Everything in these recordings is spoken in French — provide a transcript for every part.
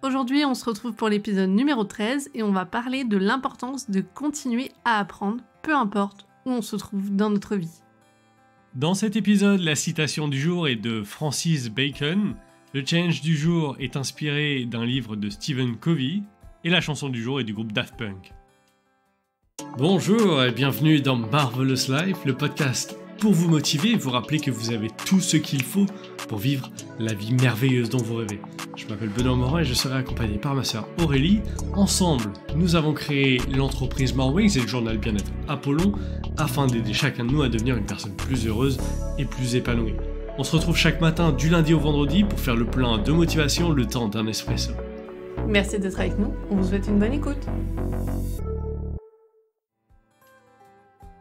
Aujourd'hui, on se retrouve pour l'épisode numéro 13 et on va parler de l'importance de continuer à apprendre, peu importe où on se trouve dans notre vie. Dans cet épisode, la citation du jour est de Francis Bacon, le challenge du jour est inspiré d'un livre de Stephen Covey et la chanson du jour est du groupe Daft Punk. Bonjour et bienvenue dans Marvelous Life, le podcast pour vous motiver et vous rappeler que vous avez tout ce qu'il faut pour vivre la vie merveilleuse dont vous rêvez. Je m'appelle Benoît Morin et je serai accompagné par ma sœur Aurélie. Ensemble, nous avons créé l'entreprise More Wings et le journal Bien-être Apollon afin d'aider chacun de nous à devenir une personne plus heureuse et plus épanouie. On se retrouve chaque matin du lundi au vendredi pour faire le plein de motivation le temps d'un espresso. Merci d'être avec nous, on vous souhaite une bonne écoute.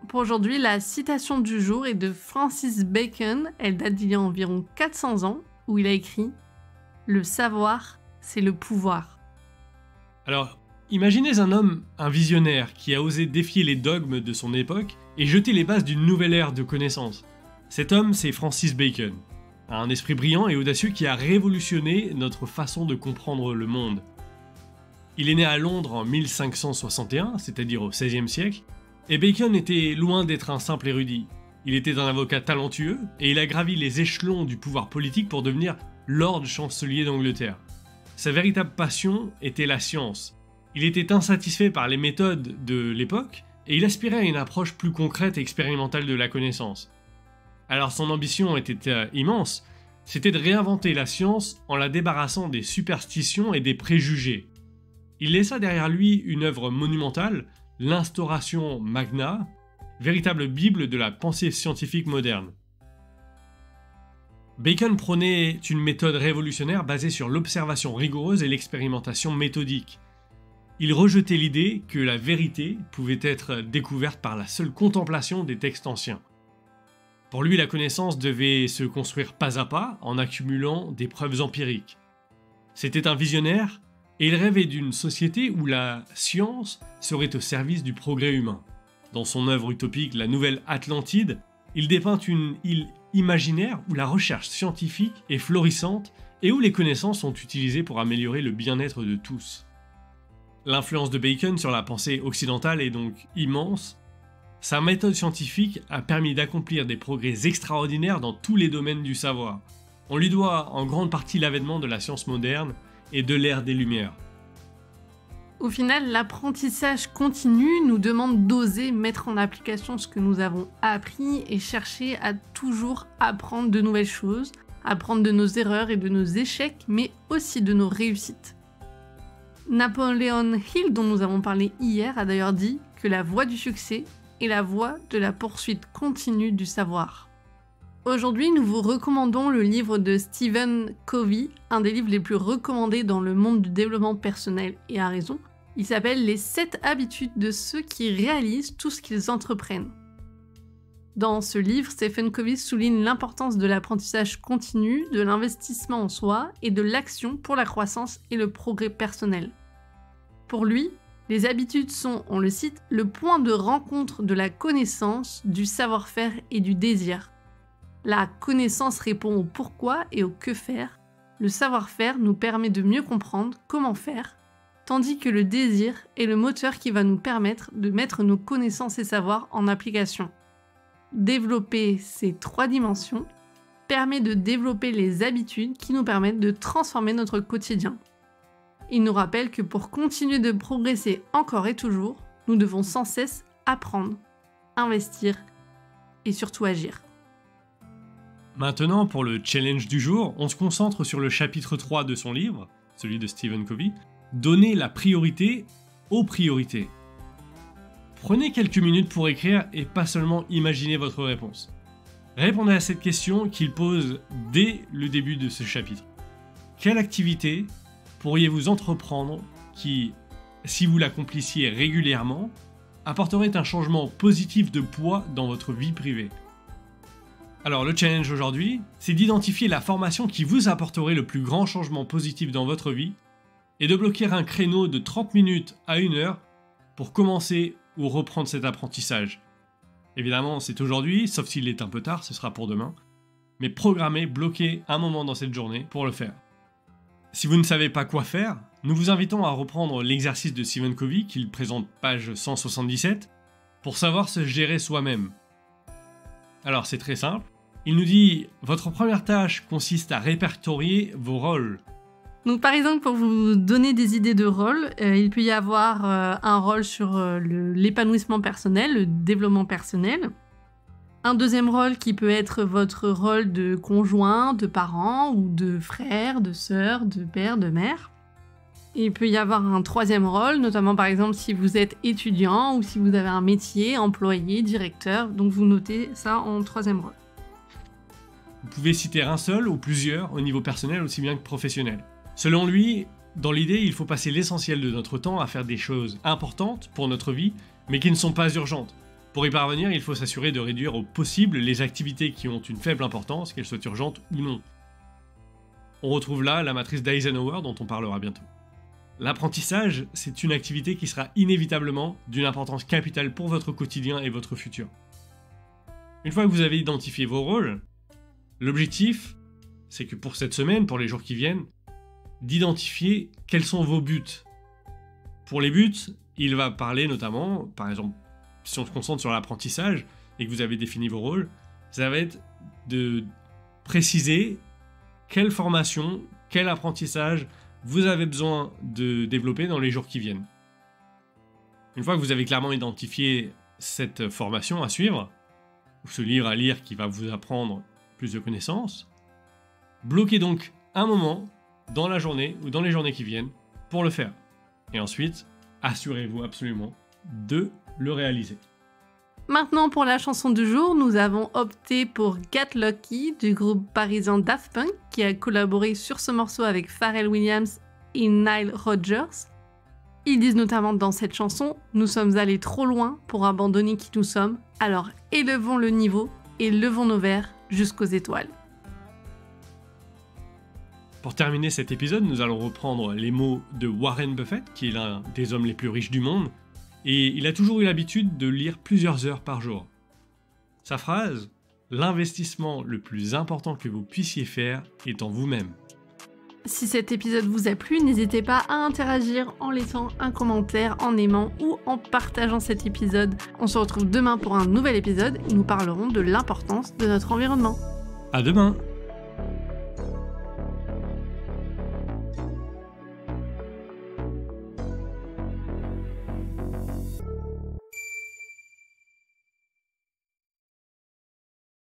Pour aujourd'hui, la citation du jour est de Francis Bacon, elle date d'il y a environ 400 ans, où il a écrit « Le savoir, c'est le pouvoir ». Alors, imaginez un homme, un visionnaire, qui a osé défier les dogmes de son époque et jeter les bases d'une nouvelle ère de connaissances. Cet homme, c'est Francis Bacon, un esprit brillant et audacieux qui a révolutionné notre façon de comprendre le monde. Il est né à Londres en 1561, c'est-à-dire au XVIe siècle, et Bacon était loin d'être un simple érudit. Il était un avocat talentueux et il a gravi les échelons du pouvoir politique pour devenir Lord Chancelier d'Angleterre. Sa véritable passion était la science. Il était insatisfait par les méthodes de l'époque et il aspirait à une approche plus concrète et expérimentale de la connaissance. Alors son ambition était immense, c'était de réinventer la science en la débarrassant des superstitions et des préjugés. Il laissa derrière lui une œuvre monumentale, l'Instauration Magna, véritable bible de la pensée scientifique moderne. Bacon prônait une méthode révolutionnaire basée sur l'observation rigoureuse et l'expérimentation méthodique. Il rejetait l'idée que la vérité pouvait être découverte par la seule contemplation des textes anciens. Pour lui, la connaissance devait se construire pas à pas en accumulant des preuves empiriques. C'était un visionnaire et il rêvait d'une société où la science serait au service du progrès humain. Dans son œuvre utopique La Nouvelle Atlantide, il dépeint une île imaginaire où la recherche scientifique est florissante et où les connaissances sont utilisées pour améliorer le bien-être de tous. L'influence de Bacon sur la pensée occidentale est donc immense. Sa méthode scientifique a permis d'accomplir des progrès extraordinaires dans tous les domaines du savoir. On lui doit en grande partie l'avènement de la science moderne et de l'ère des Lumières. Au final, l'apprentissage continu nous demande d'oser mettre en application ce que nous avons appris et chercher à toujours apprendre de nouvelles choses, apprendre de nos erreurs et de nos échecs, mais aussi de nos réussites. Napoleon Hill, dont nous avons parlé hier, a d'ailleurs dit que la voie du succès est la voie de la poursuite continue du savoir. Aujourd'hui, nous vous recommandons le livre de Stephen Covey, un des livres les plus recommandés dans le monde du développement personnel, et à raison. Il s'appelle « Les 7 habitudes de ceux qui réalisent tout ce qu'ils entreprennent ». Dans ce livre, Stephen Covey souligne l'importance de l'apprentissage continu, de l'investissement en soi et de l'action pour la croissance et le progrès personnel. Pour lui, les habitudes sont, on le cite, le point de rencontre de la connaissance, du savoir-faire et du désir. La connaissance répond au pourquoi et au que faire. Le savoir-faire nous permet de mieux comprendre comment faire, tandis que le désir est le moteur qui va nous permettre de mettre nos connaissances et savoirs en application. Développer ces 3 dimensions permet de développer les habitudes qui nous permettent de transformer notre quotidien. Il nous rappelle que pour continuer de progresser encore et toujours, nous devons sans cesse apprendre, investir et surtout agir. Maintenant, pour le challenge du jour, on se concentre sur le chapitre 3 de son livre, celui de Stephen Covey, « Donner la priorité aux priorités ». Prenez quelques minutes pour écrire et pas seulement imaginer votre réponse. Répondez à cette question qu'il pose dès le début de ce chapitre. Quelle activité pourriez-vous entreprendre qui, si vous l'accomplissiez régulièrement, apporterait un changement positif de poids dans votre vie privée ? Alors le challenge aujourd'hui, c'est d'identifier la formation qui vous apporterait le plus grand changement positif dans votre vie et de bloquer un créneau de 30 minutes à 1 heure pour commencer ou reprendre cet apprentissage. Évidemment, c'est aujourd'hui, sauf s'il est un peu tard, ce sera pour demain, mais programmez, bloquez un moment dans cette journée pour le faire. Si vous ne savez pas quoi faire, nous vous invitons à reprendre l'exercice de Stephen Covey qu'il présente page 177 pour savoir se gérer soi-même. Alors c'est très simple, il nous dit « Votre première tâche consiste à répertorier vos rôles ». Donc par exemple, pour vous donner des idées de rôle, il peut y avoir un rôle sur l'épanouissement personnel, le développement personnel. Un deuxième rôle qui peut être votre rôle de conjoint, de parent ou de frère, de sœur, de père, de mère. Et il peut y avoir un troisième rôle, notamment par exemple si vous êtes étudiant ou si vous avez un métier, employé, directeur. Donc vous notez ça en troisième rôle. Vous pouvez citer un seul ou plusieurs au niveau personnel aussi bien que professionnel. Selon lui, dans l'idée, il faut passer l'essentiel de notre temps à faire des choses importantes pour notre vie, mais qui ne sont pas urgentes. Pour y parvenir, il faut s'assurer de réduire au possible les activités qui ont une faible importance, qu'elles soient urgentes ou non. On retrouve là la matrice d'Eisenhower dont on parlera bientôt. L'apprentissage, c'est une activité qui sera inévitablement d'une importance capitale pour votre quotidien et votre futur. Une fois que vous avez identifié vos rôles, l'objectif, c'est que pour cette semaine, pour les jours qui viennent, d'identifier quels sont vos buts. Pour les buts, il va parler notamment, par exemple, si on se concentre sur l'apprentissage et que vous avez défini vos rôles, ça va être de préciser quelle formation, quel apprentissage vous avez besoin de développer dans les jours qui viennent. Une fois que vous avez clairement identifié cette formation à suivre, ou ce livre à lire qui va vous apprendre plus de connaissances, bloquez donc un moment dans la journée ou dans les journées qui viennent pour le faire. Et ensuite, assurez-vous absolument de le réaliser. Maintenant pour la chanson du jour, nous avons opté pour Get Lucky du groupe parisien Daft Punk qui a collaboré sur ce morceau avec Pharrell Williams et Nile Rodgers. Ils disent notamment dans cette chanson « Nous sommes allés trop loin pour abandonner qui nous sommes, alors élevons le niveau et levons nos verres jusqu'aux étoiles ». Pour terminer cet épisode, nous allons reprendre les mots de Warren Buffett, qui est l'un des hommes les plus riches du monde, et il a toujours eu l'habitude de lire plusieurs heures par jour. Sa phrase « L'investissement le plus important que vous puissiez faire est en vous-même ». Si cet épisode vous a plu, n'hésitez pas à interagir en laissant un commentaire, en aimant ou en partageant cet épisode. On se retrouve demain pour un nouvel épisode et nous parlerons de l'importance de notre environnement. À demain!